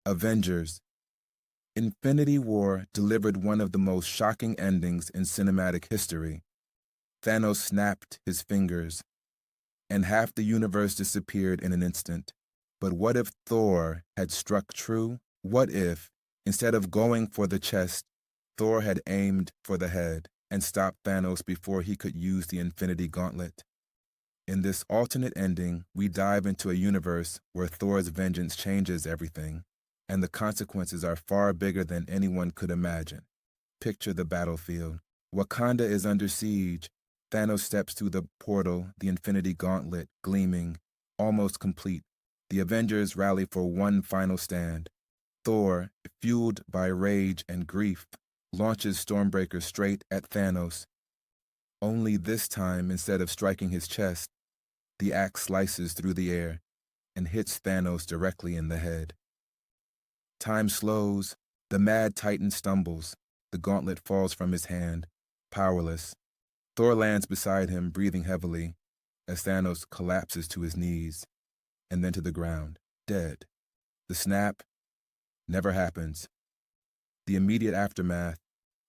Avengers Infinity War delivered one of the most shocking endings in cinematic history. Thanos snapped his fingers, and half the universe disappeared in an instant. But what if Thor had struck true? What if, instead of going for the chest, Thor had aimed for the head and stopped Thanos before he could use the Infinity Gauntlet? In this alternate ending, we dive into a universe where Thor's vengeance changes everything, and the consequences are far bigger than anyone could imagine. Picture the battlefield. Wakanda is under siege. Thanos steps through the portal, the Infinity Gauntlet gleaming, almost complete. The Avengers rally for one final stand. Thor, fueled by rage and grief, launches Stormbreaker straight at Thanos. Only this time, instead of striking his chest, the axe slices through the air and hits Thanos directly in the head. Time slows. The mad titan stumbles. The gauntlet falls from his hand, powerless. Thor lands beside him, breathing heavily, as Thanos collapses to his knees, and then to the ground, dead. The snap never happens. The immediate aftermath,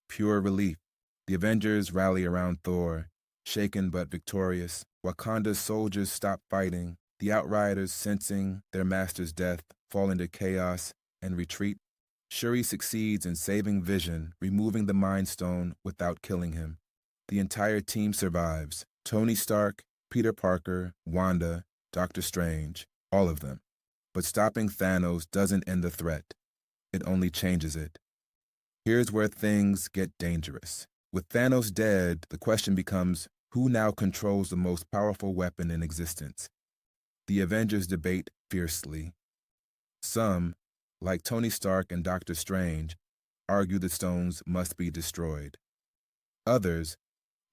pure relief. The Avengers rally around Thor, shaken but victorious. Wakanda's soldiers stop fighting. The Outriders, sensing their master's death, fall into chaos and retreat. Shuri succeeds in saving Vision, removing the Mind Stone without killing him. The entire team survives. Tony Stark, Peter Parker, Wanda, Doctor Strange, all of them. But stopping Thanos doesn't end the threat. It only changes it. Here's where things get dangerous. With Thanos dead, the question becomes, who now controls the most powerful weapon in existence? The Avengers debate fiercely. Some, like Tony Stark and Doctor Strange, argue the stones must be destroyed. Others,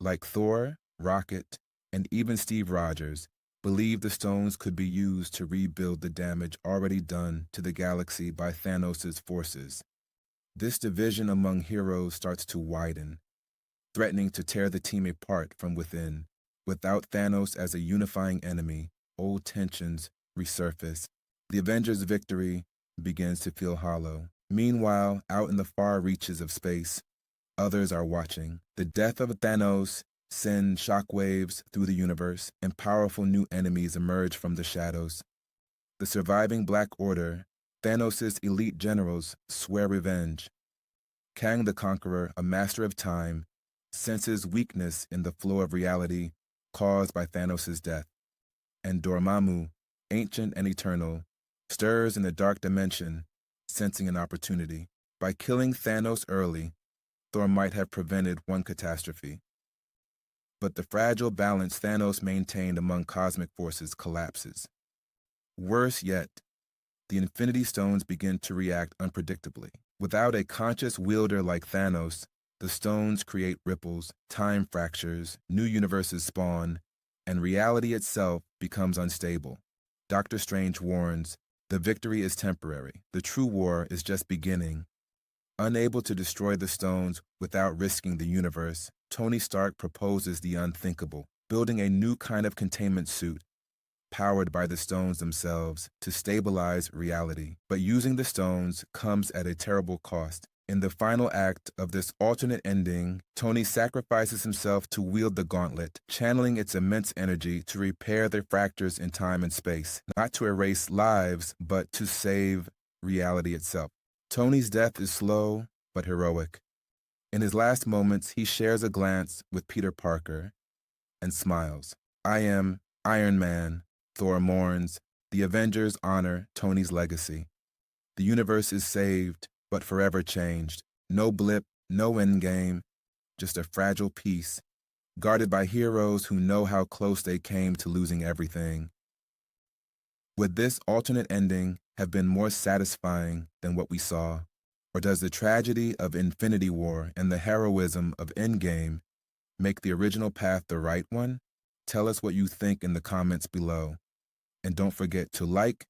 like Thor, Rocket, and even Steve Rogers, believe the stones could be used to rebuild the damage already done to the galaxy by Thanos' forces. This division among heroes starts to widen, threatening to tear the team apart from within. Without Thanos as a unifying enemy, old tensions resurface. The Avengers' victory begins to feel hollow. Meanwhile, out in the far reaches of space, others are watching. The death of Thanos sends shockwaves through the universe, and powerful new enemies emerge from the shadows. The surviving Black Order, Thanos' elite generals, swear revenge. Kang the Conqueror, a master of time, senses weakness in the flow of reality caused by Thanos' death. And Dormammu, ancient and eternal, stirs in the dark dimension, sensing an opportunity. By killing Thanos early, Thor might have prevented one catastrophe. But the fragile balance Thanos maintained among cosmic forces collapses. Worse yet, the Infinity Stones begin to react unpredictably. Without a conscious wielder like Thanos, the stones create ripples, time fractures, new universes spawn, and reality itself becomes unstable. Doctor Strange warns, the victory is temporary. The true war is just beginning. Unable to destroy the stones without risking the universe, Tony Stark proposes the unthinkable, building a new kind of containment suit, powered by the stones themselves, to stabilize reality. But using the stones comes at a terrible cost. In the final act of this alternate ending, Tony sacrifices himself to wield the gauntlet, channeling its immense energy to repair the fractures in time and space, not to erase lives, but to save reality itself. Tony's death is slow, but heroic. In his last moments, he shares a glance with Peter Parker and smiles. I am Iron Man, Thor mourns. The Avengers honor Tony's legacy. The universe is saved, but forever changed. No blip, no endgame, just a fragile piece, guarded by heroes who know how close they came to losing everything. Would this alternate ending have been more satisfying than what we saw? Or does the tragedy of Infinity War and the heroism of Endgame make the original path the right one? Tell us what you think in the comments below. And don't forget to like,